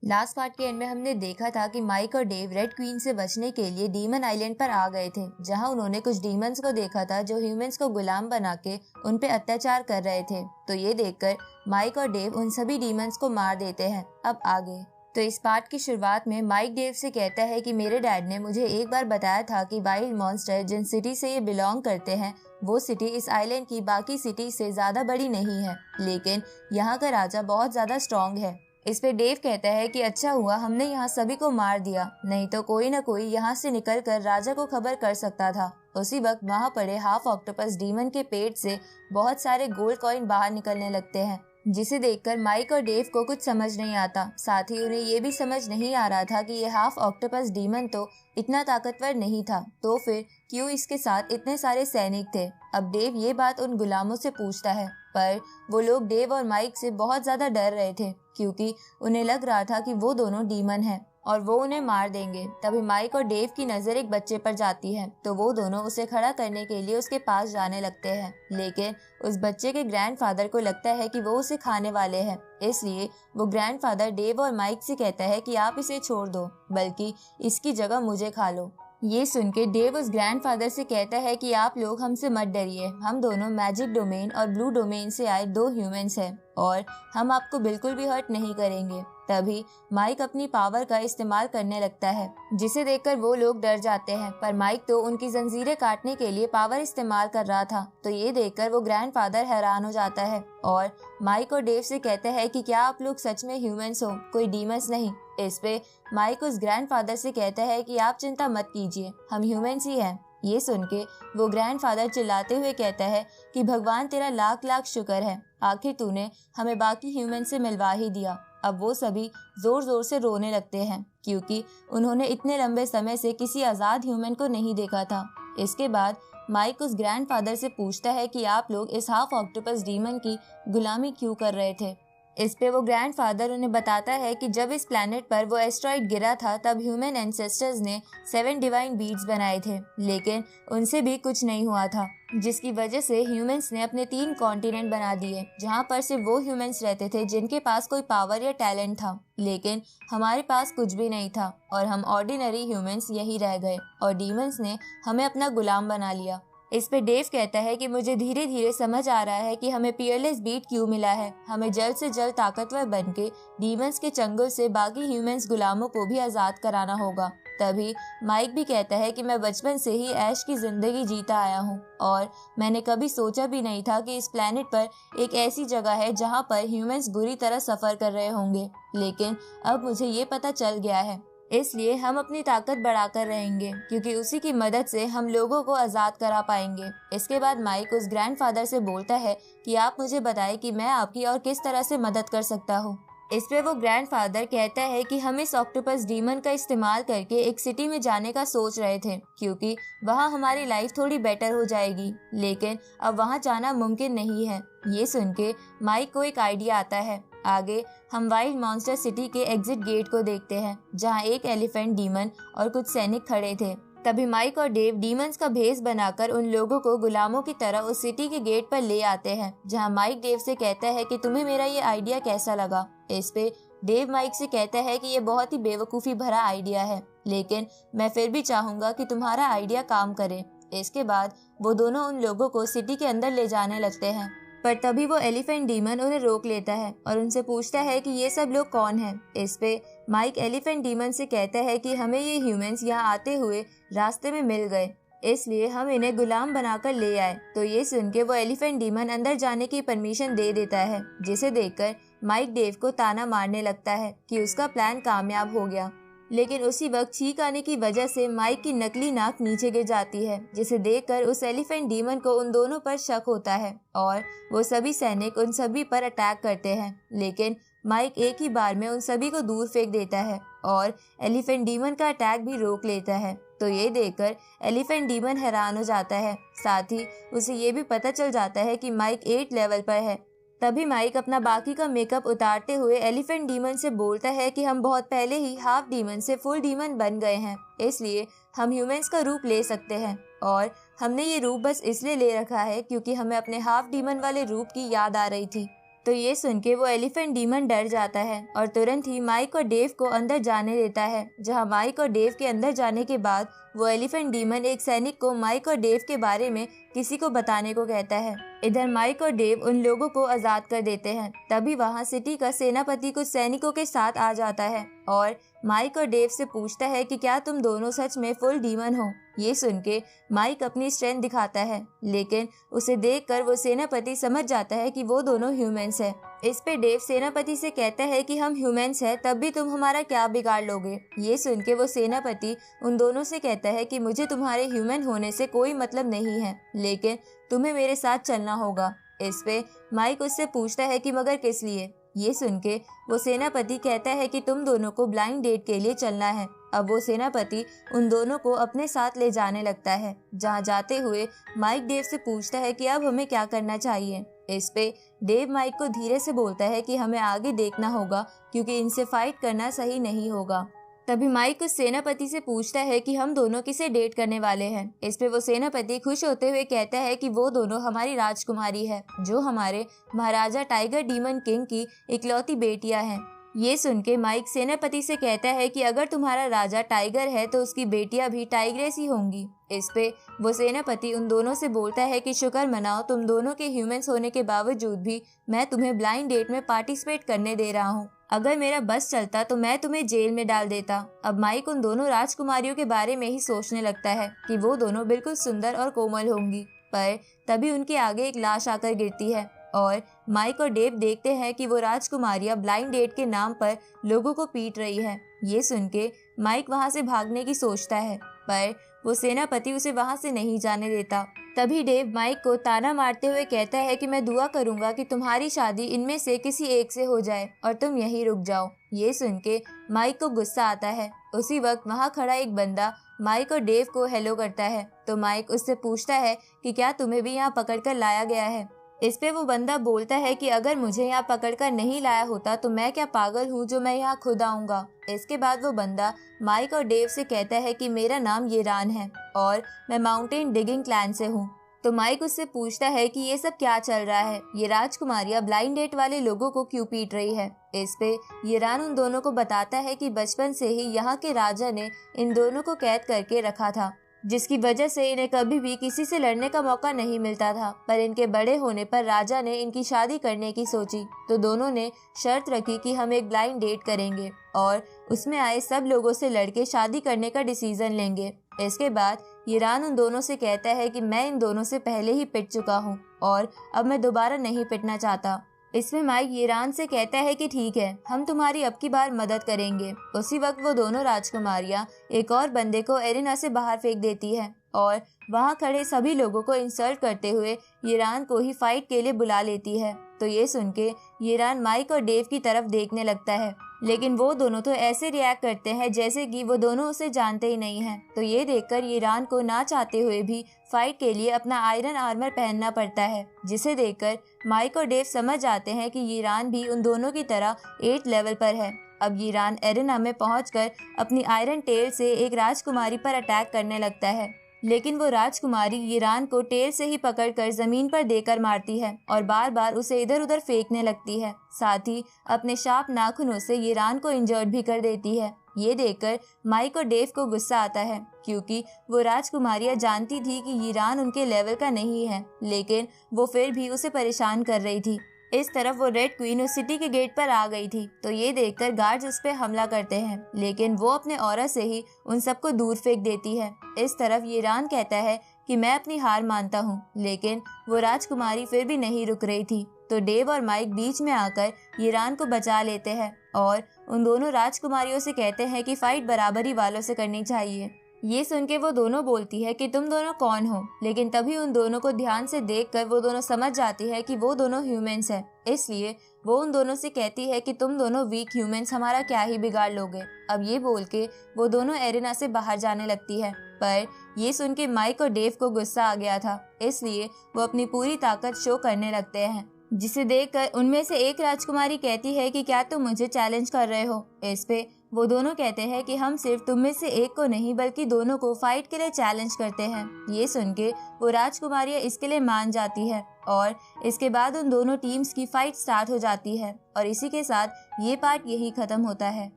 Last part के and में हमने देखा था कि माइक और डेव रेड क्वीन से बचने के लिए डीमन आइलैंड पर आ गए थे, जहां उन्होंने कुछ डीमंस को देखा था जो ह्यूमंस को गुलाम बना के उन पे अत्याचार कर रहे थे। तो ये देखकर माइक और डेव उन सभी डीमंस को मार देते हैं। अब आगे तो इस पार्ट की शुरुआत में माइक डेव से कहता है कि मेरे डैड ने मुझे एक बार बताया था कि वाइल्ड मॉन्स्टर जिन सिटी से ये बिलोंग करते हैं वो सिटी इस आइलैंड की बाकी सिटी से ज्यादा बड़ी नहीं है, लेकिन यहाँ का राजा बहुत ज्यादा स्ट्रॉन्ग है। इस पे डेव कहता है कि अच्छा हुआ हमने यहाँ सभी को मार दिया, नहीं तो कोई न कोई यहाँ से निकलकर राजा को खबर कर सकता था। उसी वक्त वहाँ पड़े हाफ ऑक्टोपस डीमन के पेट से बहुत सारे गोल्ड कॉइन बाहर निकलने लगते हैं, जिसे देखकर माइक और डेव को कुछ समझ नहीं आता। साथ ही उन्हें ये भी समझ नहीं आ रहा था कि ये हाफ ऑक्टोपस डीमन तो इतना ताकतवर नहीं था, तो फिर क्यों इसके साथ इतने सारे सैनिक थे। अब डेव ये बात उन गुलामों से पूछता है, पर वो लोग डेव और माइक से बहुत ज्यादा डर रहे थे क्योंकि उन्हें लग रहा था कि वो दोनों डीमन हैं और वो उन्हें मार देंगे। तभी माइक और डेव की नजर एक बच्चे पर जाती है, तो वो दोनों उसे खड़ा करने के लिए उसके पास जाने लगते हैं, लेकिन उस बच्चे के ग्रैंडफादर को लगता है कि वो उसे खाने वाले हैं। इसलिए वो ग्रैंडफादर डेव और माइक से कहता है कि आप इसे छोड़ दो, बल्कि इसकी जगह मुझे खा लो। ये सुन के डेव उस ग्रैंडफादर से कहता है कि आप लोग हमसे मत डरिए, हम दोनों मैजिक डोमेन और ब्लू डोमेन से आए दो ह्यूमंस हैं और हम आपको बिल्कुल भी हर्ट नहीं करेंगे। तभी माइक अपनी पावर का इस्तेमाल करने लगता है, जिसे देखकर वो लोग डर जाते हैं, पर माइक तो उनकी जंजीरें काटने के लिए पावर इस्तेमाल कर रहा था। तो ये देखकर वो ग्रैंडफादर हैरान हो जाता है और माइक और डेव से कहता है कि क्या आप लोग सच में ह्यूमंस हो, कोई डीमंस नहीं। इस पे माइक उस ग्रैंडफादर से कहता है कि आप चिंता मत कीजिए, हम ह्यूमंस ही हैं। ये सुन के वो ग्रैंडफादर चिल्लाते हुए कहता है कि भगवान तेरा लाख लाख शुक्र है, आखिर तूने हमें बाकी ह्यूमन से मिलवा ही दिया। अब वो सभी जोर जोर से रोने लगते हैं क्योंकि उन्होंने इतने लंबे समय से किसी आजाद ह्यूमन को नहीं देखा था। इसके बाद माइक उस ग्रैंडफादर से पूछता है कि आप लोग इस हाफ ऑक्टोपस डीमन की गुलामी क्यों कर रहे थे। इस पे वो ग्रैंडफादर उन्हें बताता है कि जब इस प्लैनेट पर वो एस्ट्रॉइड गिरा था तब ह्यूमन एंसेस्टर्स ने 7 डिवाइन बीड्स बनाए थे, लेकिन उनसे भी कुछ नहीं हुआ था, जिसकी वजह से ह्यूमंस ने अपने 3 कॉन्टिनेंट बना दिए, जहां पर सिर्फ वो ह्यूमंस रहते थे जिनके पास कोई पावर या टैलेंट था। लेकिन हमारे पास कुछ भी नहीं था और हम ऑर्डिनरी ह्यूमंस यही रह गए और डीमंस ने हमें अपना गुलाम बना लिया। इस पे डेव कहता है कि मुझे धीरे धीरे समझ आ रहा है कि हमें पियरलेस बीट क्यों मिला है, हमें जल्द से जल्द ताकतवर बनके डीमंस के चंगुल से बाकी ह्यूमंस गुलामों को भी आजाद कराना होगा। तभी माइक भी कहता है कि मैं बचपन से ही ऐश की जिंदगी जीता आया हूँ और मैंने कभी सोचा भी नहीं था कि इस प्लेनेट पर एक ऐसी जगह है जहाँ पर ह्यूमंस बुरी तरह सफर कर रहे होंगे, लेकिन अब मुझे ये पता चल गया है, इसलिए हम अपनी ताकत बढ़ाकर रहेंगे क्योंकि उसी की मदद से हम लोगों को आजाद करा पाएंगे। इसके बाद माइक उस ग्रैंडफादर से बोलता है कि आप मुझे बताएं कि मैं आपकी और किस तरह से मदद कर सकता हूँ। इस पे वो ग्रैंडफादर कहता है कि हम इस ऑक्टोपस डीमन का इस्तेमाल करके एक सिटी में जाने का सोच रहे थे क्योंकि वहाँ हमारी लाइफ थोड़ी बेटर हो जाएगी, लेकिन अब वहाँ जाना मुमकिन नहीं है। ये सुन के माइक को एक आइडिया आता है। आगे हम वाइल्ड मॉन्स्टर सिटी के एग्जिट गेट को देखते हैं, जहाँ एक एलिफेंट डीमन और कुछ सैनिक खड़े थे। तभी माइक और डेव डीमंस का भेष बनाकर उन लोगों को गुलामों की तरह उस सिटी के गेट पर ले आते हैं, जहां माइक डेव से कहता है कि तुम्हें मेरा ये आइडिया कैसा लगा। इस पे डेव माइक से कहता है कि ये बहुत ही बेवकूफ़ी भरा आइडिया है, लेकिन मैं फिर भी चाहूंगा कि तुम्हारा आइडिया काम करे। इसके बाद वो दोनों उन लोगों को सिटी के अंदर ले जाने लगते हैं, पर तभी वो एलिफेंट डीमन उन्हें रोक लेता है और उनसे पूछता है कि ये सब लोग कौन हैं। इस पे माइक एलिफेंट डीमन से कहता है कि हमें ये ह्यूमंस यहाँ आते हुए रास्ते में मिल गए, इसलिए हम इन्हें गुलाम बनाकर ले आए। तो ये सुन के वो एलिफेंट डीमन अंदर जाने की परमिशन दे देता है, जिसे देखकर माइक डेव को ताना मारने लगता है कि उसका प्लान कामयाब हो गया। लेकिन उसी वक्त छींक आने की वजह से माइक की नकली नाक नीचे गिर जाती है, जिसे देखकर उस एलिफेंट डीमन को उन दोनों पर शक होता है और वो सभी सैनिक उन सभी पर अटैक करते हैं। लेकिन माइक एक ही बार में उन सभी को दूर फेंक देता है और एलिफेंट डीमन का अटैक भी रोक लेता है। तो ये देखकर एलिफेंट डीमन हैरान हो जाता है, साथ ही उसे ये भी पता चल जाता है कि माइक 8 लेवल पर है। तभी माइक अपना बाकी का मेकअप उतारते हुए एलिफेंट डीमन से बोलता है कि हम बहुत पहले ही हाफ डीमन से फुल डीमन बन गए हैं, इसलिए हम ह्यूमंस का रूप ले सकते हैं और हमने ये रूप बस इसलिए ले रखा है क्योंकि हमें अपने हाफ डीमन वाले रूप की याद आ रही थी। तो ये सुन के वो एलिफेंट डीमन डर जाता है और तुरंत ही माइक और डेव को अंदर जाने देता है, जहाँ माइक और डेव के अंदर जाने के बाद वो एलिफेंट डीमन एक सैनिक को माइक और डेव के बारे में किसी को बताने को कहता है। इधर माइक और डेव उन लोगों को आजाद कर देते हैं। तभी वहाँ सिटी का सेनापति कुछ सैनिकों के साथ आ जाता है और माइक और डेव से पूछता है कि क्या तुम दोनों सच में फुल डीमन हो। ये सुन के माइक अपनी स्ट्रेंथ दिखाता है, लेकिन उसे देखकर वो सेनापति समझ जाता है कि वो दोनों ह्यूमंस है। इस पे डेव सेनापति से कहता है कि हम ह्यूमंस हैं, तब भी तुम हमारा क्या बिगाड़ लोगे। ये सुन के वो सेनापति उन दोनों से कहता है कि मुझे तुम्हारे ह्यूमन होने से कोई मतलब नहीं है, लेकिन तुम्हें मेरे साथ चलना होगा। इस पे माइक उससे पूछता है कि मगर किस लिए। ये सुन के वो सेनापति कहता है कि तुम दोनों को ब्लाइंड डेट के लिए चलना है। अब वो सेनापति उन दोनों को अपने साथ ले जाने लगता है। जहाँ जाते हुए माइक डेव से पूछता है कि अब हमें क्या करना चाहिए। इस पे डेव माइक को धीरे से बोलता है कि हमें आगे देखना होगा, क्योंकि इनसे फाइट करना सही नहीं होगा। तभी माइक उस सेनापति से पूछता है कि हम दोनों किसे डेट करने वाले हैं। इस पे वो सेनापति खुश होते हुए कहता है कि वो दोनों हमारी राजकुमारी है, जो हमारे महाराजा टाइगर डीमन किंग की इकलौती बेटियां हैं। ये सुन के माइक सेनापति से कहता है कि अगर तुम्हारा राजा टाइगर है तो उसकी बेटियां भी टाइग्रेस ही होंगी। इस पे वो सेनापति उन दोनों से बोलता है कि शुक्र मनाओ, तुम दोनों के ह्यूमंस होने के बावजूद भी मैं तुम्हें ब्लाइंड डेट में पार्टिसिपेट करने दे रहा हूँ। अगर मेरा बस चलता तो मैं तुम्हें जेल में डाल देता। अब माइक उन दोनों राजकुमारियों के बारे में ही सोचने लगता है कि वो दोनों बिल्कुल सुंदर और कोमल होंगी, पर तभी उनके आगे एक लाश आकर गिरती है और माइक और डेव देखते हैं कि वो राजकुमारियां ब्लाइंड डेट के नाम पर लोगों को पीट रही है। ये सुन के माइक वहां से भागने की सोचता है, पर वो सेनापति उसे वहां से नहीं जाने देता। तभी डेव माइक को ताना मारते हुए कहता है कि मैं दुआ करूंगा कि तुम्हारी शादी इनमें से किसी एक से हो जाए और तुम यहीं रुक जाओ। ये सुन के माइक को गुस्सा आता है। उसी वक्त वहाँ खड़ा एक बंदा माइक और डेव को हेलो करता है, तो माइक उससे पूछता है कि क्या तुम्हें भी यहाँ पकड़कर लाया गया है। इस पे वो बंदा बोलता है कि अगर मुझे यहाँ पकड़कर नहीं लाया होता तो मैं क्या पागल हूँ जो मैं यहाँ खुद आऊंगा। इसके बाद वो बंदा माइक और डेव से कहता है कि मेरा नाम येरान है और मैं माउंटेन डिगिंग क्लैन से हूँ। तो माइक उससे पूछता है कि ये सब क्या चल रहा है, ये राजकुमारियां ब्लाइंड डेट वाले लोगों को क्यों पीट रही है। इस पे येरान उन दोनों को बताता है कि बचपन से ही यहाँ के राजा ने इन दोनों को कैद करके रखा था, जिसकी वजह से इन्हें कभी भी किसी से लड़ने का मौका नहीं मिलता था। पर इनके बड़े होने पर राजा ने इनकी शादी करने की सोची, तो दोनों ने शर्त रखी कि हम एक ब्लाइंड डेट करेंगे और उसमें आए सब लोगों से लड़के शादी करने का डिसीजन लेंगे। इसके बाद येरान उन दोनों से कहता है कि मैं इन दोनों से पहले ही पिट चुका हूँ और अब मैं दोबारा नहीं पिटना चाहता। इसमें माइक येरान से कहता है कि ठीक है, हम तुम्हारी अब की बार मदद करेंगे। उसी वक्त वो दोनों राजकुमारियां एक और बंदे को एरिना से बाहर फेंक देती है और वहां खड़े सभी लोगों को इंसल्ट करते हुए येरान को ही फाइट के लिए बुला लेती है। तो ये सुन के येरान माइक और डेव की तरफ देखने लगता है, लेकिन वो दोनों तो ऐसे रिएक्ट करते हैं जैसे कि वो दोनों उसे जानते ही नहीं हैं। तो ये देखकर येरान को ना चाहते हुए भी फाइट के लिए अपना आयरन आर्मर पहनना पड़ता है, जिसे देखकर माइक और डेव समझ जाते हैं कि येरान भी उन दोनों की तरह 8 लेवल पर है। अब येरान एरिना में पहुंचकर अपनी आयरन टेल से एक राजकुमारी पर अटैक करने लगता है, लेकिन वो राजकुमारी येरान को टेल से ही पकड़कर जमीन पर देकर मारती है और बार बार उसे इधर उधर फेंकने लगती है। साथ ही अपने शार्प नाखूनों से येरान को इंजर्ड भी कर देती है। ये देखकर माइक और डेव को गुस्सा आता है, क्योंकि वो राजकुमारियां जानती थी कि येरान उनके लेवल का नहीं है, लेकिन वो फिर भी उसे परेशान कर रही थी। इस तरफ वो रेड क्वीन उस सिटी के गेट पर आ गई थी, तो ये देखकर गार्ड्स उस पे हमला करते हैं, लेकिन वो अपने ऑरा से ही उन सबको दूर फेंक देती है। इस तरफ येरान कहता है कि मैं अपनी हार मानता हूँ, लेकिन वो राजकुमारी फिर भी नहीं रुक रही थी। तो डेव और माइक बीच में आकर येरान को बचा लेते हैं और उन दोनों राजकुमारियों से कहते हैं कि फाइट बराबरी वालों से करनी चाहिए। ये सुन के वो दोनों बोलती है कि तुम दोनों कौन हो, लेकिन तभी उन दोनों को ध्यान से देखकर वो दोनों समझ जाती है कि वो दोनों ह्यूमंस हैं। इसलिए वो उन दोनों से कहती है कि तुम दोनों वीक ह्यूमंस हमारा क्या ही बिगाड़ लोगे। अब ये बोल के वो दोनों एरिना से बाहर जाने लगती है, पर ये सुन के माइक और डेव को गुस्सा आ गया था, इसलिए वो अपनी पूरी ताकत शो करने लगते हैं। जिसे देखकर उनमें से एक राजकुमारी कहती है कि क्या तुम मुझे चैलेंज कर रहे हो। इस पे वो दोनों कहते हैं कि हम सिर्फ तुम में से एक को नहीं बल्कि दोनों को फाइट के लिए चैलेंज करते हैं। ये सुन के वो राजकुमारियां इसके लिए मान जाती है और इसके बाद उन दोनों टीम्स की फाइट स्टार्ट हो जाती है और इसी के साथ ये पार्ट यही खत्म होता है।